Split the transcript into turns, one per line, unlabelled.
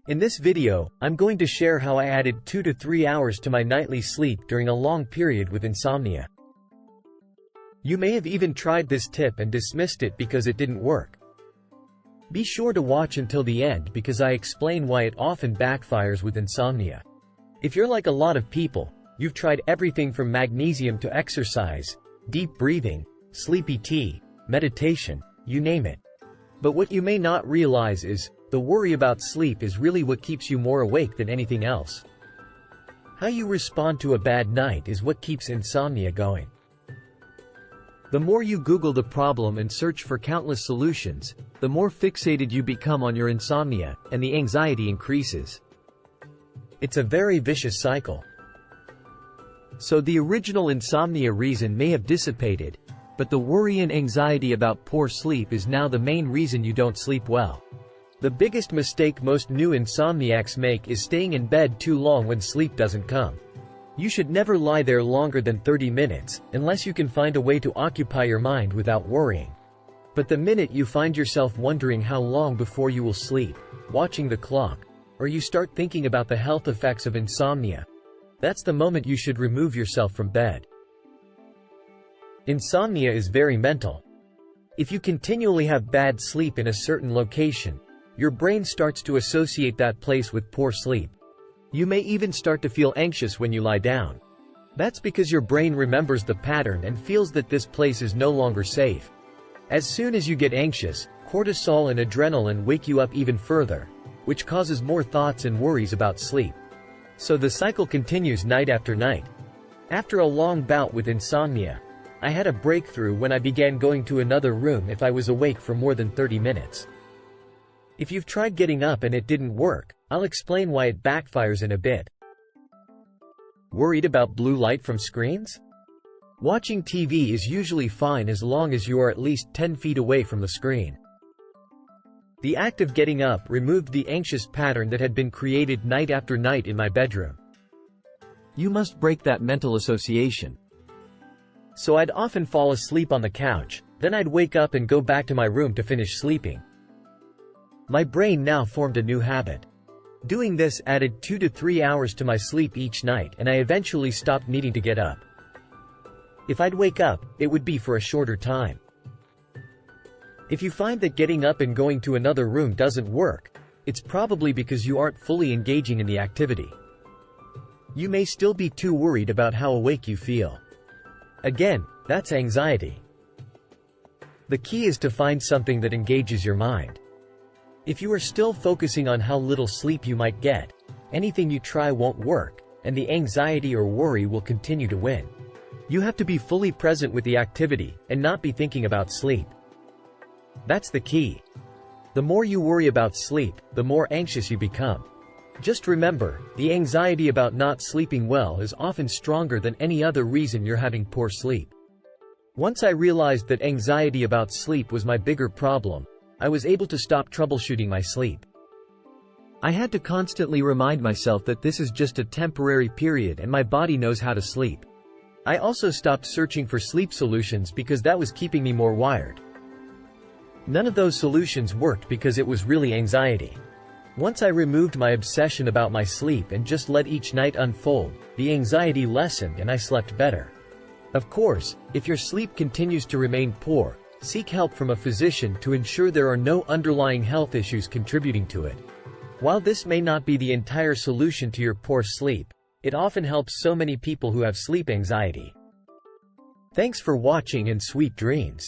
In this video, I'm going to share how I added 2 to 3 hours to my nightly sleep during a long period with insomnia. You may have even tried this tip and dismissed it because it didn't work. Be sure to watch until the end because I explain why it often backfires with insomnia. If you're like a lot of people, you've tried everything from magnesium to exercise, deep breathing, sleepy tea, meditation, you name it. But what you may not realize is, the worry about sleep is really what keeps you more awake than anything else. How you respond to a bad night is what keeps insomnia going. The more you Google the problem and search for countless solutions, the more fixated you become on your insomnia, and the anxiety increases. It's a very vicious cycle. So the original insomnia reason may have dissipated, but the worry and anxiety about poor sleep is now the main reason you don't sleep well. The biggest mistake most new insomniacs make is staying in bed too long when sleep doesn't come. You should never lie there longer than 30 minutes, unless you can find a way to occupy your mind without worrying. But the minute you find yourself wondering how long before you will sleep, watching the clock, or you start thinking about the health effects of insomnia, that's the moment you should remove yourself from bed. Insomnia is very mental. If you continually have bad sleep in a certain location, your brain starts to associate that place with poor sleep. You may even start to feel anxious when you lie down. That's because your brain remembers the pattern and feels that this place is no longer safe. As soon as you get anxious, cortisol and adrenaline wake you up even further, which causes more thoughts and worries about sleep. So the cycle continues night after night. After a long bout with insomnia, I had a breakthrough when I began going to another room if I was awake for more than 30 minutes. If you've tried getting up and it didn't work, I'll explain why it backfires in a bit. Worried about blue light from screens? Watching TV is usually fine as long as you are at least 10 feet away from the screen. The act of getting up removed the anxious pattern that had been created night after night in my bedroom. You must break that mental association. So I'd often fall asleep on the couch, then I'd wake up and go back to my room to finish sleeping. My brain now formed a new habit. Doing this added 2 to 3 hours to my sleep each night, and I eventually stopped needing to get up. If I'd wake up, it would be for a shorter time. If you find that getting up and going to another room doesn't work, it's probably because you aren't fully engaging in the activity. You may still be too worried about how awake you feel. Again, that's anxiety. The key is to find something that engages your mind. If you are still focusing on how little sleep you might get, anything you try won't work, and the anxiety or worry will continue to win. You have to be fully present with the activity, and not be thinking about sleep. That's the key. The more you worry about sleep, the more anxious you become. Just remember, the anxiety about not sleeping well is often stronger than any other reason you're having poor sleep. Once I realized that anxiety about sleep was my bigger problem, I was able to stop troubleshooting my sleep. I had to constantly remind myself that this is just a temporary period and my body knows how to sleep. I also stopped searching for sleep solutions because that was keeping me more wired. None of those solutions worked because it was really anxiety. Once I removed my obsession about my sleep and just let each night unfold, the anxiety lessened and I slept better. Of course, if your sleep continues to remain poor, seek help from a physician to ensure there are no underlying health issues contributing to it. While this may not be the entire solution to your poor sleep, it often helps so many people who have sleep anxiety. Thanks for watching and sweet dreams.